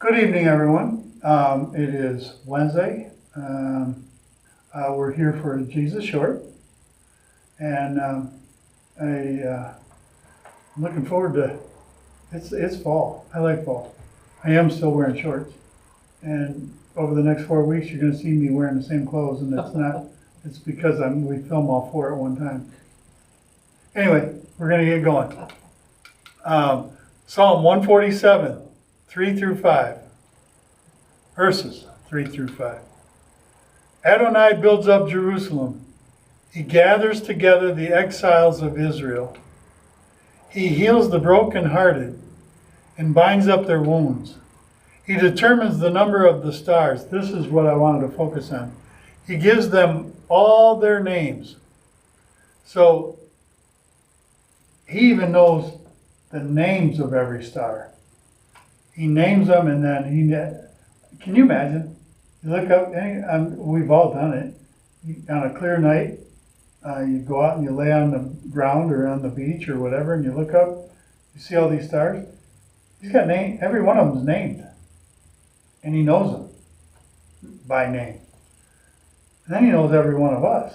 Good evening, everyone. It is Wednesday. We're here for Jesus Short, and I'm looking forward to. It's fall. I like fall. I am still wearing shorts, and over the next 4 weeks, you're going to see me wearing the same clothes, and it's not. It's because we film all four at one time. Anyway, we're going to get going. Psalm 147. 3 through 5. Verses 3 through 5. Adonai builds up Jerusalem. He gathers together the exiles of Israel. He heals the brokenhearted and binds up their wounds. He determines the number of the stars. This is what I wanted to focus on. He gives them all their names. So he even knows the names of every star. He names them, and then can you imagine? You look up, we've all done it. On a clear night, you go out and you lay on the ground or on the beach or whatever, and you look up, you see all these stars. He's got every one of them is named. And he knows them by name. And then he knows every one of us.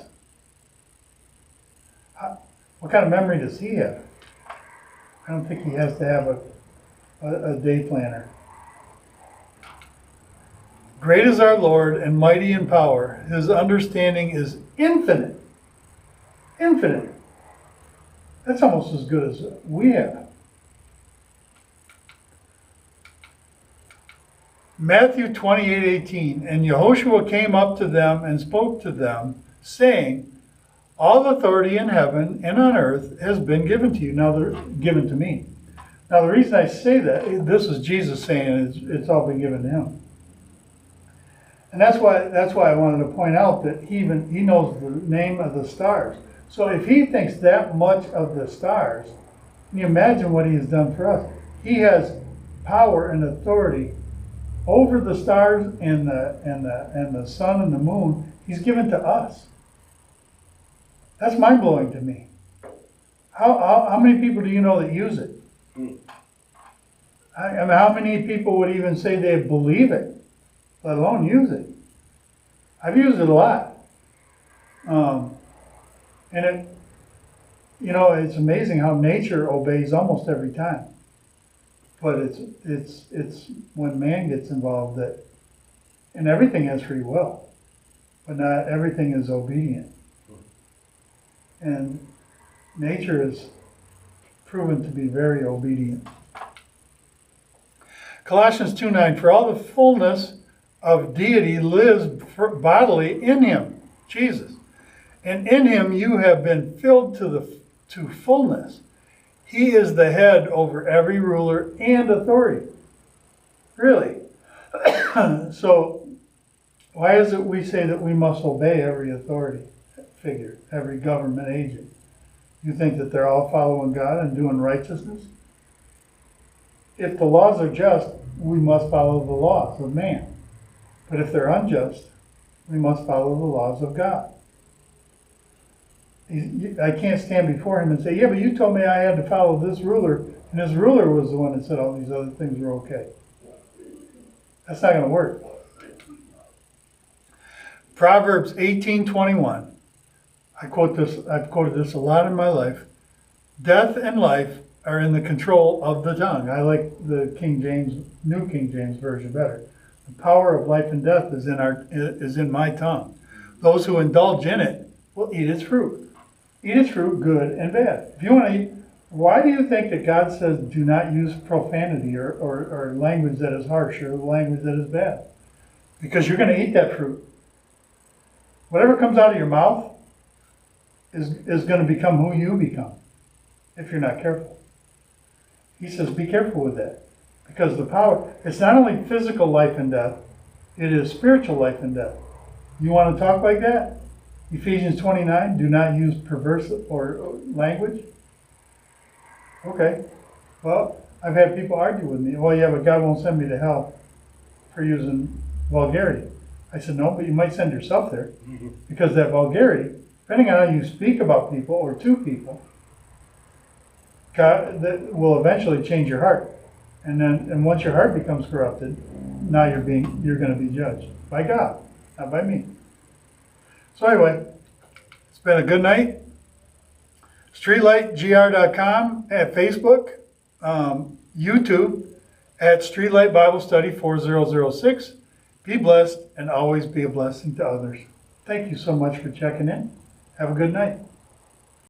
What kind of memory does he have? I don't think he has to have a day planner. Great is our Lord and mighty in power. His understanding is infinite. Infinite. That's almost as good as we have. Matthew 28:18. And Yehoshua came up to them and spoke to them, saying, all authority in heaven and on earth has been given to you. Now they're given to me. Now, the reason I say that, this is Jesus saying it's all been given to him. And that's why I wanted to point out that he knows the name of the stars. So if he thinks that much of the stars, can you imagine what he has done for us? He has power and authority over the stars and the sun and the moon. He's given to us. That's mind-blowing to me. How many people do you know that use it? I mean, how many people would even say they believe it, let alone use it? I've used it a lot. And it's amazing how nature obeys almost every time. But it's when man gets involved and everything has free will, but not everything is obedient. And nature is proven to be very obedient. Colossians 2:9, for all the fullness of deity lives bodily in him, Jesus. And in him you have been filled to fullness. He is the head over every ruler and authority. Really. So why is it we say that we must obey every authority figure, every government agent? You think that they're all following God and doing righteousness? If the laws are just, we must follow the laws of man. But if they're unjust, we must follow the laws of God. I can't stand before him and say, yeah, but you told me I had to follow this ruler, and this ruler was the one that said all these other things were okay. That's not going to work. Proverbs 18:21. I've quoted this a lot in my life. Death and life are in the control of the tongue. I like the New King James Version better. The power of life and death is in my tongue. Those who indulge in it will eat its fruit. Eat its fruit, good and bad. If you want to eat, why do you think that God says do not use profanity or language that is harsh or language that is bad? Because you're going to eat that fruit. Whatever comes out of your mouth is going to become who you become if you're not careful. He says be careful with that. Because the power, it's not only physical life and death, it is spiritual life and death. You want to talk like that? Ephesians 29, do not use perverse or language. Okay. Well, I've had people argue with me. Well, yeah, but God won't send me to hell for using vulgarity. I said, no, but you might send yourself there. Because that vulgarity, depending on how you speak about people or to people, God, that will eventually change your heart. And once your heart becomes corrupted, now you're going to be judged by God, not by me. So anyway, it's been a good night. StreetlightGR.com at Facebook, YouTube at Streetlight Bible Study 4006. Be blessed and always be a blessing to others. Thank you so much for checking in. Have a good night.